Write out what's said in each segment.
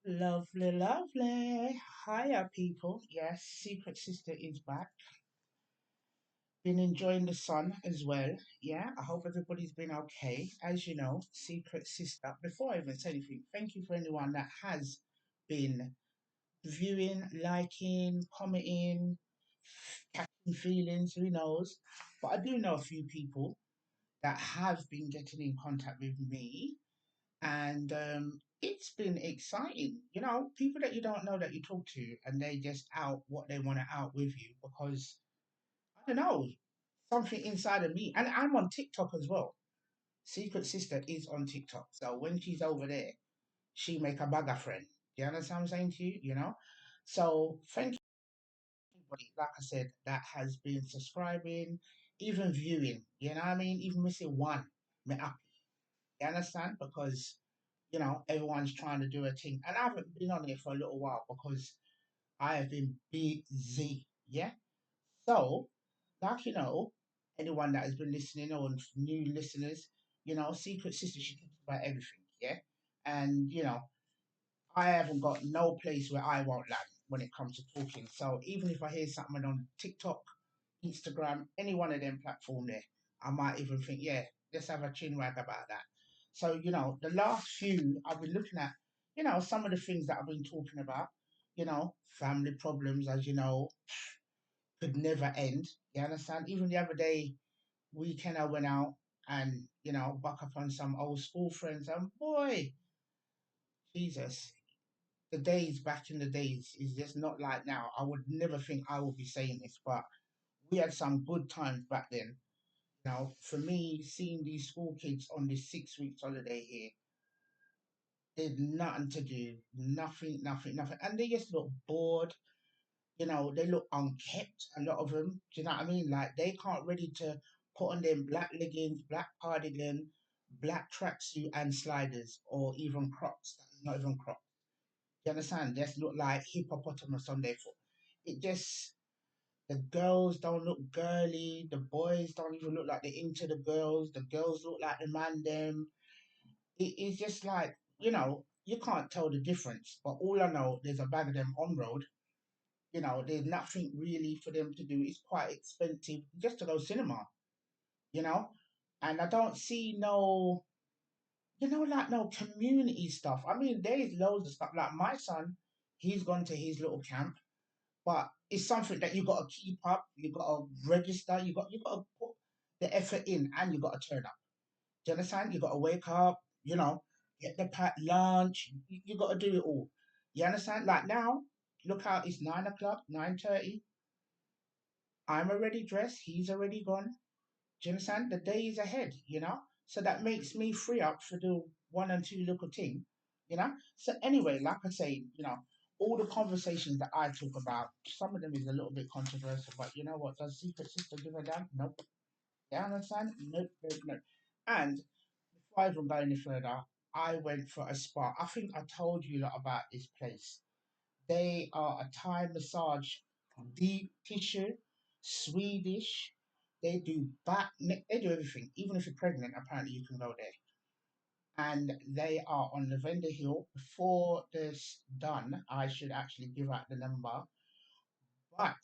Lovely, lovely. Hiya, people. Yes, Secret Sister is back. Been enjoying the sun as well. Yeah, I hope everybody's been okay. As you know, Secret Sister, before I even say anything, thank you for anyone that has been viewing, liking, commenting, catching feelings, who knows. But I do know a few people that have been getting in contact with me and it's been exciting. You know, people that you don't know that you talk to, and they just out what they want to out with you because I don't know something inside of me, and I'm on TikTok as well. Secret Sister is on TikTok, so when she's over there, she make a bugger friend. Do you understand what I'm saying to you? You know, so thank you everybody. Like I said, that has been subscribing, even viewing. You know what I mean? Even missing one, me happy. You understand? Because everyone's trying to do a thing. And I haven't been on it for a little while because I have been busy. Yeah. So, like, anyone that has been listening or new listeners, Secret Sister, she talks about everything. Yeah. And, I haven't got no place where I won't land when it comes to talking. So even if I hear something on TikTok, Instagram, any one of them platform there, I might even think, yeah, let's have a chin wag about that. So, the last few I've been looking at, some of the things that I've been talking about, family problems, as you know, could never end. You understand? Even the other day, weekend I went out and, buck up on some old school friends and boy, Jesus, the days back in the days is just not like now. I would never think I would be saying this, but we had some good times back then. Now, for me, seeing these school kids on this 6 weeks holiday here, there's nothing to do, nothing, nothing, nothing, and they just look bored. They look unkept. A lot of them. Do you know what I mean? Like they can't ready to put on them black leggings, black cardigan, black tracksuit, and sliders, or even Crocs. Not even Crocs. You understand? Just look like hippopotamus on their foot. It just the girls don't look girly. The boys don't even look like they're into the girls. The girls look like the man them. It's just like you can't tell the difference. But all I know, there's a bag of them on road. There's nothing really for them to do. It's quite expensive just to go cinema. You know, and I don't see no like no community stuff. I mean, there is loads of stuff. Like my son, he's gone to his little camp, but it's something that you got to keep up. You got to register. You got to put the effort in, and you got to turn up. Do you understand? You got to wake up. Get the packed lunch. You got to do it all. You understand? Like now, look out! It's 9 o'clock, 9:30. I'm already dressed. He's already gone. Do you understand? The day is ahead. So that makes me free up for the one and two little thing. So anyway, like I say, all the conversations that I talk about, some of them is a little bit controversial, but you know what? Does Secret Sister give a damn? Nope. You understand? Nope, nope, nope. And before I even go any further, I went for a spa. I think I told you lot about this place. They are a Thai massage, deep tissue, Swedish. They do back, neck, they do everything. Even if you're pregnant, apparently you can go there. And they are on Lavender Hill. Before this done, I should actually give out the number, but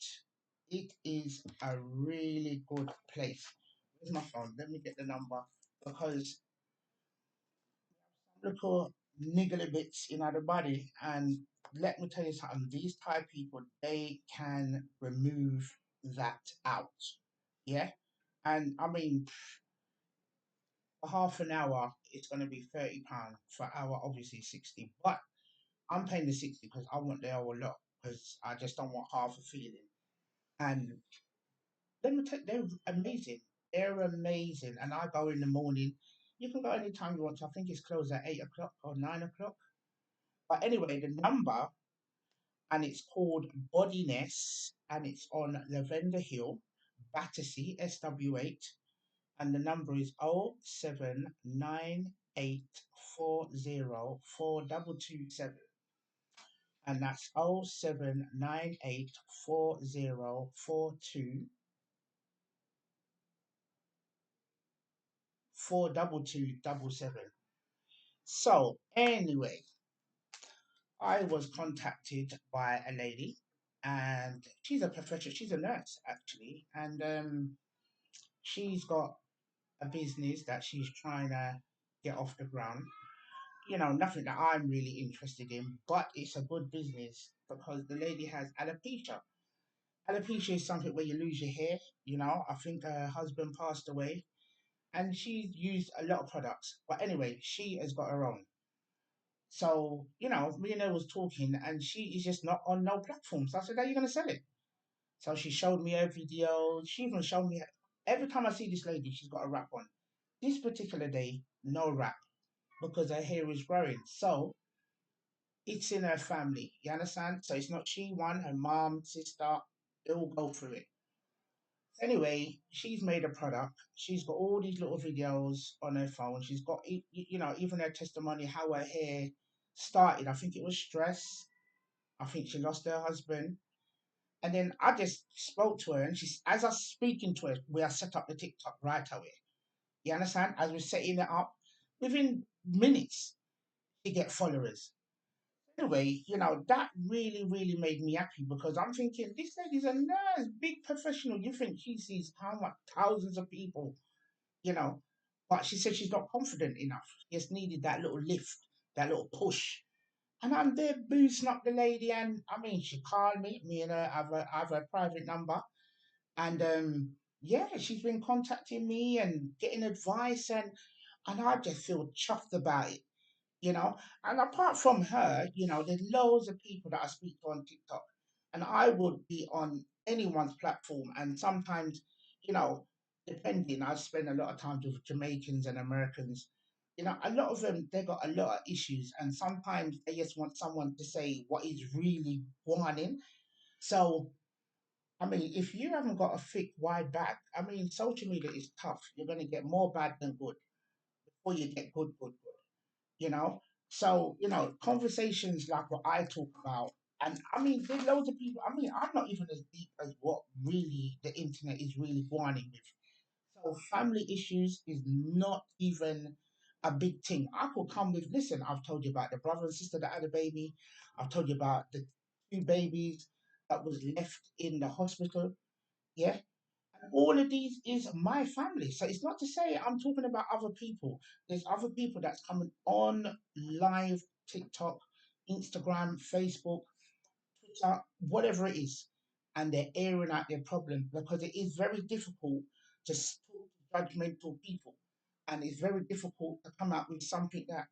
it is a really good place. Where's my phone? Let me get the number because little niggly bits in the body. And let me tell you something, these Thai people, they can remove that out. Yeah. And I mean, for half an hour, it's going to be £30. For an hour, obviously 60. But I'm paying the 60 because I want the hour lot because I just don't want half a feeling. And let me tell you, they're amazing. They're amazing. And I go in the morning. You can go anytime you want to. I think it's closed at 8 o'clock or 9 o'clock. But anyway, the number, and it's called Bodiness, and it's on Lavender Hill, Battersea, SW8, and the number is 07984042227, and that's 07984042227. So anyway, I was contacted by a lady, and she's a professional. She's a nurse actually, and she's got a business that she's trying to get off the ground. You know, nothing that I'm really interested in, but it's a good business because the lady has alopecia. Alopecia is something where you lose your hair. You know, I think her husband passed away, and she's used a lot of products. But anyway, she has got her own. So, you know, me and her was talking, and she is just not on no platform. So I said, "How are you going to sell it?" So she showed me her video. She even showed me, every time I see this lady, she's got a wrap on. This particular day, no wrap because her hair is growing. So it's in her family. You understand? So it's not she one, her mom, sister, they all go through it. Anyway, she's made a product. She's got all these little videos on her phone. She's got, you know, even her testimony how her hair started. I think it was stress. I think she lost her husband. And then I just spoke to her, and she's, as I was speaking to her, we are set up the TikTok right away. You understand? As we're setting it up, within minutes, she get followers. Anyway, you know, that really, really made me happy because I'm thinking this lady's a nurse, big professional. You think she sees how much thousands of people, you know, but she said she's not confident enough. She just needed that little lift, that little push. And I'm there boosting up the lady, and I mean, she called me. Me and her have a private number, and yeah, she's been contacting me and getting advice, and I just feel chuffed about it, you know. And apart from her, you know, there's loads of people that I speak to on TikTok, and I would be on anyone's platform, and sometimes, you know, depending, I spend a lot of time with Jamaicans and Americans. You know, a lot of them they got a lot of issues, and sometimes they just want someone to say what is really going on. So I mean, if you haven't got a thick, wide back, I mean, social media is tough. You're going to get more bad than good before you get good, good, good, you know? So, you know, conversations like what I talk about, and I mean, there's loads of people, I mean, I'm not even as deep as what really the internet is really warning with. So, family issues is not even a big thing. I could come with, listen, I've told you about the brother and sister that had a baby, I've told you about the two babies that was left in the hospital. Yeah, all of these is my family. So it's not to say I'm talking about other people. There's other people that's coming on live TikTok, Instagram, Facebook, Twitter, whatever it is, and they're airing out their problem because it is very difficult to talk to judgmental people, and it's very difficult to come out with something that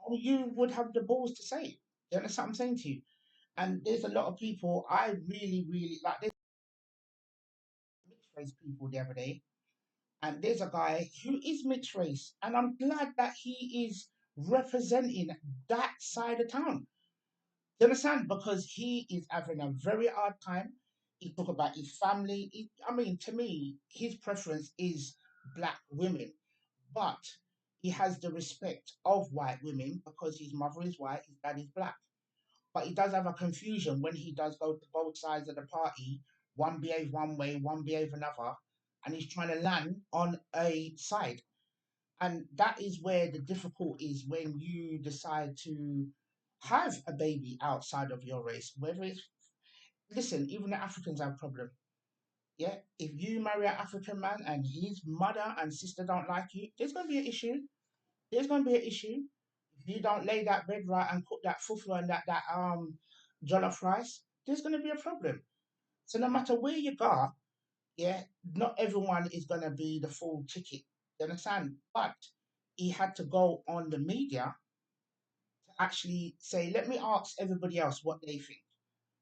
only you would have the balls to say. You understand what I'm saying to you? And there's a lot of people I really, really like. There's mixed race people the other day, and there's a guy who is mixed race, and I'm glad that he is representing that side of town. You understand? Because he is having a very hard time. He talk about his family. I mean, to me, his preference is black women, but he has the respect of white women because his mother is white, his dad is black. But he does have a confusion when he does go to both sides of the party. One behave one way, one behave another, and he's trying to land on a side. And that is where the difficult is when you decide to have a baby outside of your race. Whether it's, listen, even the Africans have problem. Yeah, if you marry an African man and his mother and sister don't like you, there's gonna be an issue. There's gonna be an issue. If you don't lay that bed right and cook that fufu and that jollof rice, there's gonna be a problem. So no matter where you go, yeah, not everyone is gonna be the full ticket. You understand? But he had to go on the media to actually say, let me ask everybody else what they think.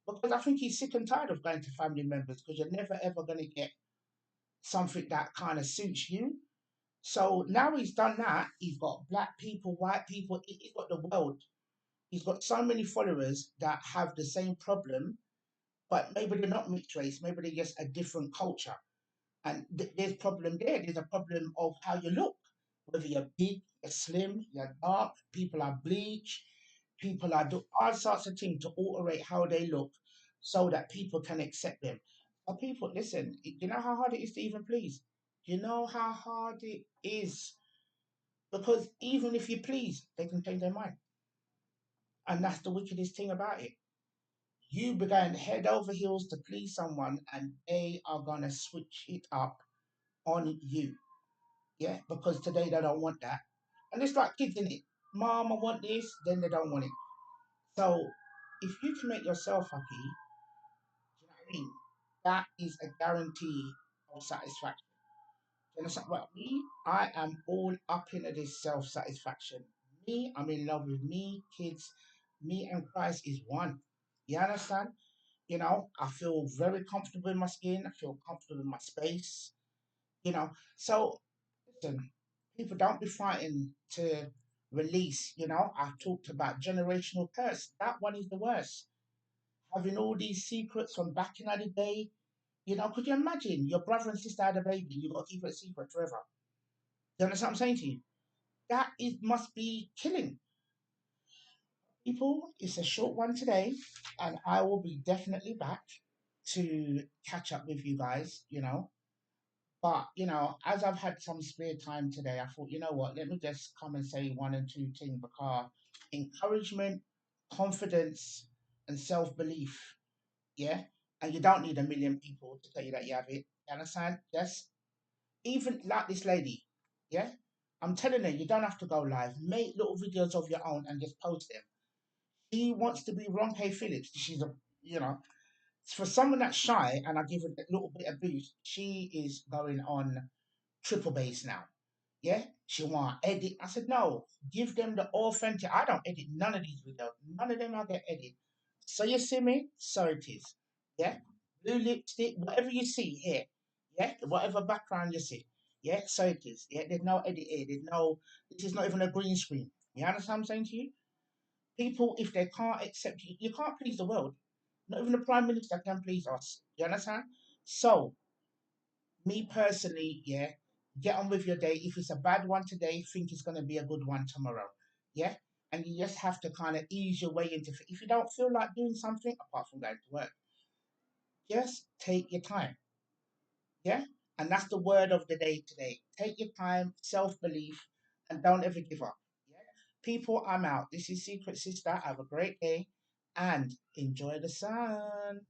Because I think he's sick and tired of going to family members because you're never ever gonna get something that kind of suits you. So now he's done that, he's got black people, white people, he's got the world. He's got so many followers that have the same problem, but maybe they're not mixed race, maybe they're just a different culture. And there's problem there. There's a problem of how you look, whether you're big, you're slim, you're dark, people are bleach, people are do all sorts of things to alterate how they look so that people can accept them. But people, listen, do you know how hard it is to even please? Do you know how hard it is? Because even if you please, they can change their mind. And that's the wickedest thing about it. You began head over heels to please someone, and they are gonna switch it up on you. Yeah, because today they don't want that. And it's like kids in it. Mom, I want this, then they don't want it. So if you can make yourself happy, do you know what I mean? That is a guarantee of satisfaction. Do you understand? Well, me, I am all up into this self satisfaction. Me, I'm in love with me, kids. Me and Christ is one. You understand? I feel very comfortable in my skin. I feel comfortable in my space. So listen, people don't be fighting to release. I've talked about generational curse. That one is the worst. Having all these secrets from back in the day. Could you imagine your brother and sister had a baby, you got to keep it a secret forever? You understand what I'm saying to you? That is must be killing. People, it's a short one today, and I will be definitely back to catch up with you guys, But, as I've had some spare time today, I thought, you know what, let me just come and say one and two things because encouragement, confidence, and self belief, yeah? And you don't need a million people to tell you that you have it. You understand? Just even like this lady, yeah? I'm telling her, you don't have to go live. Make little videos of your own and just post them. She wants to be Ronke Phillips. She's a, you know, for someone that's shy, and I give her a little bit of boost, she is going on triple bass now. Yeah, she want edit. I said no, give them the authentic. I don't edit none of these videos. None of them I get edit. So you see me? So it is. Yeah, blue lipstick, whatever you see here. Yeah, whatever background you see. Yeah, so it is. Yeah, there's no edit here. There's no. This is not even a green screen. You understand what I'm saying to you? People, if they can't accept you, you can't please the world. Not even the prime minister can please us. You understand? So me personally, yeah, get on with your day. If it's a bad one today, think it's going to be a good one tomorrow. Yeah. And you just have to kind of ease your way into it. If you don't feel like doing something, apart from going to work, just take your time. Yeah. And that's the word of the day today. Take your time, self belief, and don't ever give up. Yeah. People, I'm out. This is Secret Sister. Have a great day and enjoy the sun.